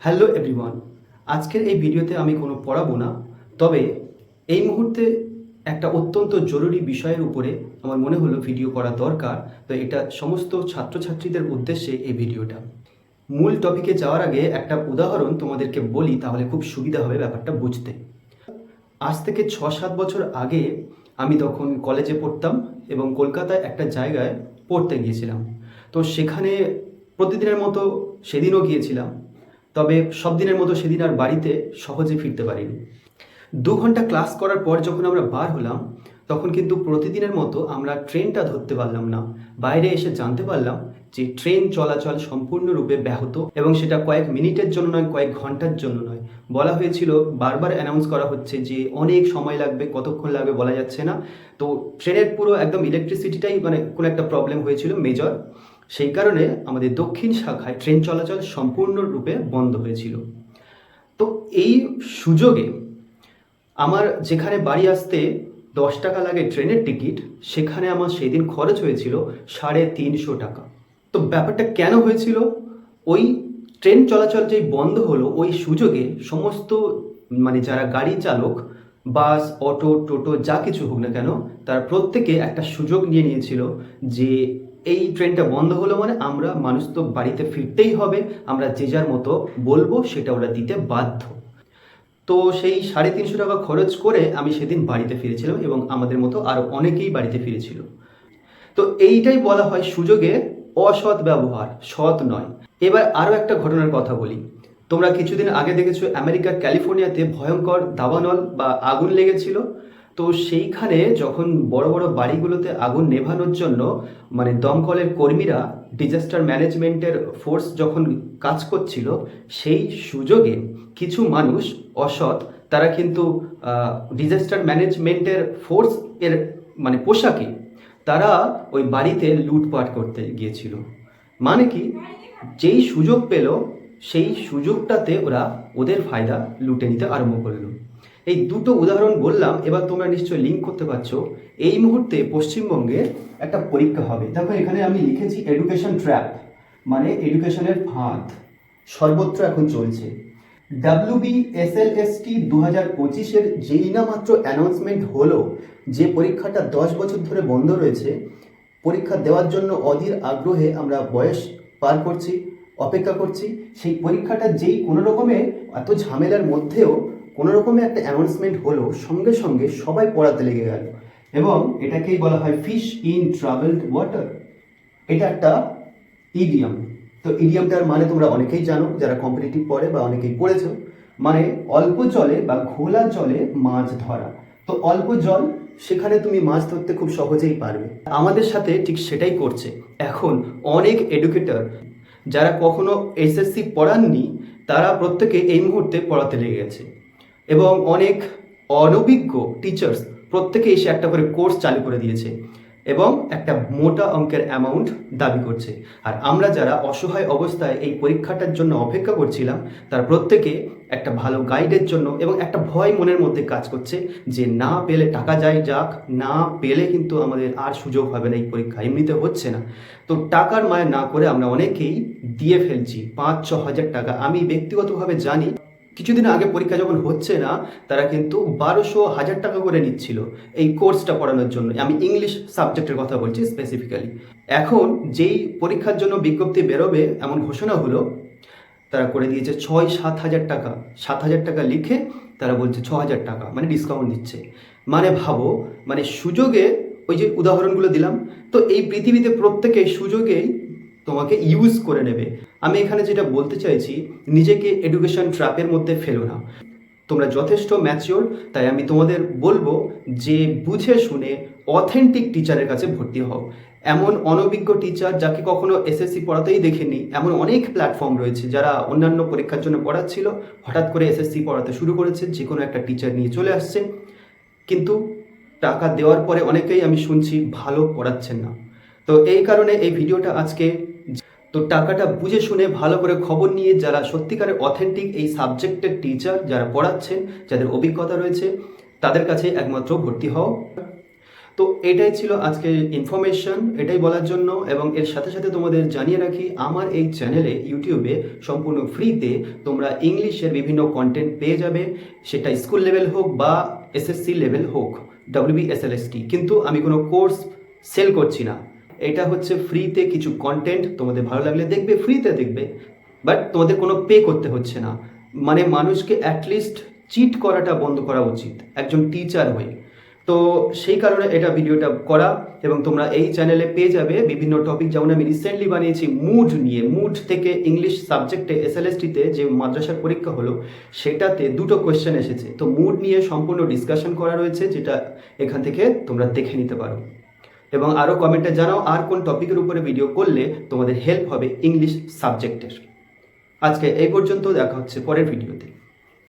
Hello everyone, আজকের এই ভিডিওতে আমি কোনো পড়াবো না। তবে এই মুহূর্তে একটা অত্যন্ত জরুরি বিষয়ের উপরে আমার মনে হলো ভিডিও করা দরকার। তো এটা সমস্ত ছাত্রছাত্রীদের উদ্দেশ্যে এই ভিডিওটা। মূল টপিকে যাওয়ার আগে একটা উদাহরণ তোমাদেরকে বলি, তাহলে খুব সুবিধা হবে ব্যাপারটা বুঝতে। আজ থেকে 6-7 বছর আগে আমি তখন কলেজে পড়তাম এবং কলকাতায় একটা জায়গায় পড়তে গিয়েছিলাম। তো সেখানে প্রতিদিনের মতো সেদিনও গিয়েছিলাম, তবে সব দিনের মতো সেদিন আর বাড়িতে সহজে ফিরতে পারিনি। 2 ঘন্টা ক্লাস করার পর যখন আমরা বার হলাম, তখন কিন্তু প্রতিদিনের মতো আমরা ট্রেনটা ধরতে পারলাম না। বাইরে এসে জানতে পারলাম যে ট্রেন চলাচল সম্পূর্ণরূপে ব্যাহত, এবং সেটা কয়েক মিনিটের জন্য নয়, কয়েক ঘন্টার জন্য নয়। বলা হয়েছিল, বারবার অ্যানাউন্স করা হচ্ছে যে অনেক সময় লাগবে, কতক্ষণ লাগবে বলা যাচ্ছে না। তো ট্রেনের পুরো একদম ইলেকট্রিসিটিটাই কোনো একটা প্রবলেম হয়েছিল মেজর। সেই কারণে আমাদের দক্ষিণ শাখায় ট্রেন চলাচল সম্পূর্ণরূপে বন্ধ হয়েছিল। তো এই সুযোগে আমার যেখানে বাড়ি আসতে 10 টাকা লাগে ট্রেনের টিকিট, সেখানে আমার সেদিন খরচ হয়েছিল 350 টাকা। তো ব্যাপারটা কেন হয়েছিল? ওই ট্রেন চলাচল যেই বন্ধ হলো, ওই সুযোগে সমস্ত যারা গাড়ি চালক, বাস, অটো, টোটো যা কিছু হোক না কেন, তারা প্রত্যেকে একটা সুযোগ নিয়ে নিয়েছিল যে এই ট্রেনটা বন্ধ হলো মানে আমরা মানুষ তো বাড়িতে ফিরতেই হবে, আমরা যে যার মতো বলবো সেটা ওরা দিতে বাধ্য। তো সেই 350 টাকা খরচ করে আমি সেদিন বাড়িতে ফিরেছিলাম, এবং আমাদের মতো আরও অনেকেই বাড়িতে ফিরেছিল। তো এইটাই বলা হয় সুযোগে অসৎ ব্যবহার, সৎ নয়। এবার আরও একটা ঘটনার কথা বলি। তোমরা কিছুদিন আগে দেখেছো আমেরিকার ক্যালিফোর্নিয়াতে ভয়ঙ্কর দাবানল বা আগুন লেগেছিল। তো সেইখানে যখন বড় বড় বাড়িগুলোতে আগুন নেভানোর জন্য দমকলের কর্মীরা, ডিজাস্টার ম্যানেজমেন্টের ফোর্স যখন কাজ করছিল, সেই সুযোগে কিছু মানুষ অসৎ, তারা কিন্তু ডিজাস্টার ম্যানেজমেন্টের ফোর্স এর পোশাকে তারা ওই বাড়িতে লুটপাট করতে গিয়েছিল। মানে কি, যেই সুযোগ পেল সেই সুযোগটাতে ওরা ওদের ফায়দা লুটে নিতে আরম্ভ করলো। এই দুটো উদাহরণ বললাম, এবার তোমরা নিশ্চয়ই লিঙ্ক করতে পারছো। এই মুহূর্তে পশ্চিমবঙ্গে একটা পরীক্ষা হবে। দেখো এখানে আমি লিখেছি এডুকেশন ট্র্যাপ, মানে এডুকেশনের ফাঁদ সর্বত্র এখন চলছে। WBSLST 2025-এর যেই না মাত্র অ্যানাউন্সমেন্ট হলো যে পরীক্ষাটা 10 বছর ধরে বন্ধ রয়েছে, পরীক্ষা দেওয়ার জন্য অধীর আগ্রহে আমরা বয়স পার করছি, অপেক্ষা করছি। সেই পরীক্ষাটা যেই কোনো রকমে, এত ঝামেলার মধ্যেও কোনো রকমে একটা অ্যানাউন্সমেন্ট হলো, সঙ্গে সঙ্গে সবাই পড়াতে লেগে গেল। এবং এটাকেই বলা হয় ফিশ ইন ট্রাভেলড ওয়াটার। এটা একটা ইডিয়াম। তো ইডিয়ামটার মানে তোমরা অনেকেই জানো, যারা কম্পিটিটিভ পড়ে বা অনেকেই পড়েছো। মানে অল্প জলে বা ঘোলা জলে মাছ ধরা। তো অল্প জল, সেখানে তুমি মাছ ধরতে খুব সহজেই পারবে। আমাদের সাথে ঠিক সেটাই করছে এখন অনেক এডুকেটর, যারা কখনো এসএসসি পড়াননি, তারা প্রত্যেকে এই মুহূর্তে পড়াতে লেগে গেছে। এবং অনেক অনভিজ্ঞ টিচার্স প্রত্যেকে এসে একটা করে কোর্স চালু করে দিয়েছে এবং একটা মোটা অঙ্কের অ্যামাউন্ট দাবি করছে। আর আমরা যারা অসহায় অবস্থায় এই পরীক্ষাটার জন্য অপেক্ষা করছিলাম, তার প্রত্যেকে একটা ভালো গাইডের জন্য, এবং একটা ভয় মনের মধ্যে কাজ করছে যে না পেলে টাকা যায় যাক, না পেলে কিন্তু আমাদের আর সুযোগ হবে না, এই পরীক্ষা এমনিতে হচ্ছে না। তো টাকার মায়া না করে আমরা অনেকেই দিয়ে ফেলছি 5-6 হাজার টাকা। আমি ব্যক্তিগতভাবে জানি, কিছুদিন আগে পরীক্ষা যখন হচ্ছে না, তারা কিন্তু 1200-1000 টাকা করে নিচ্ছিল এই কোর্সটা পড়ানোর জন্য। আমি ইংলিশ সাবজেক্টের কথা বলছি স্পেসিফিক্যালি। এখন যেই পরীক্ষার জন্য বিজ্ঞপ্তি বেরোবে এমন ঘোষণা হলো, তারা করে দিয়েছে 6-7 হাজার টাকা। 7 হাজার টাকা লিখে তারা বলছে 6 হাজার টাকা, ডিসকাউন্ট দিচ্ছে। ভাবো, সুযোগে, ওই যে উদাহরণগুলো দিলাম, তো এই পৃথিবীতে প্রত্যেকে সুযোগেই তোমাকে ইউজ করে নেবে। আমি এখানে যেটা বলতে চাইছি, নিজেকে এডুকেশন ট্র্যাপের মধ্যে ফেলো না। তোমরা যথেষ্ট ম্যাচিওর, তাই আমি তোমাদের বলবো যে বুঝে শুনে অথেন্টিক টিচারের কাছে ভর্তি হও। এমন অনভিজ্ঞ টিচার যাকে কখনো এসএসসি পড়াতেই দেখেনি, এমন অনেক প্ল্যাটফর্ম রয়েছে যারা অন্যান্য পরীক্ষার জন্য পড়াচ্ছিল, হঠাৎ করে এসএসসি পড়াতে শুরু করেছে, যে কোনো একটা টিচার নিয়ে চলে আসছে। কিন্তু টাকা দেওয়ার পরে অনেকেই আমি শুনছি ভালো পড়াচ্ছেন না। তো এই কারণে এই ভিডিওটা আজকে। তো টাকাটা বুঝে শুনে ভালো করে খবর নিয়ে, যারা সত্যিকারের অথেন্টিক এই সাবজেক্টের টিচার, যারা পড়াচ্ছেন, যাদের অভিজ্ঞতা রয়েছে, তাদের কাছে একমাত্র ভর্তি হও। তো এটাই ছিল আজকে ইনফরমেশন, এটাই বলার জন্য। এবং এর সাথে সাথে তোমাদের জানিয়ে রাখি, আমার এই চ্যানেলে ইউটিউবে সম্পূর্ণ ফ্রিতে তোমরা ইংলিশের বিভিন্ন কন্টেন্ট পেয়ে যাবে, সেটা স্কুল লেভেল হোক বা এসএসসি লেভেল হোক, WBSLST। কিন্তু আমি কোনো কোর্স সেল করছি না, এটা হচ্ছে ফ্রিতে কিছু কন্টেন্ট, তোমাদের ভালো লাগলে দেখবে, ফ্রিতে দেখবে, বাট তোমাদের কোনো পে করতে হচ্ছে না। মানে মানুষকে অ্যাটলিস্ট চিট করাটা বন্ধ করা উচিত একজন টিচার হয়ে। তো সেই কারণে এটা ভিডিওটা করা। এবং তোমরা এই চ্যানেলে পেয়ে যাবে বিভিন্ন টপিক, যেমন আমি রিসেন্টলি বানিয়েছি মুড নিয়ে। মুড থেকে ইংলিশ সাবজেক্টে SLSTতে যে মাদ্রাসার পরীক্ষা হলো সেটাতে 2টো কোয়েশ্চেন এসেছে, তো মুড নিয়ে সম্পূর্ণ ডিসকাশন করা রয়েছে, যেটা এখান থেকে তোমরা দেখে নিতে পারো। এবং আরও কমেন্টে জানাও আর কোন টপিকের উপরে ভিডিও করলে তোমাদের হেল্প হবে ইংলিশ সাবজেক্টের। আজকে এই পর্যন্ত, দেখা হচ্ছে পরের ভিডিওতে।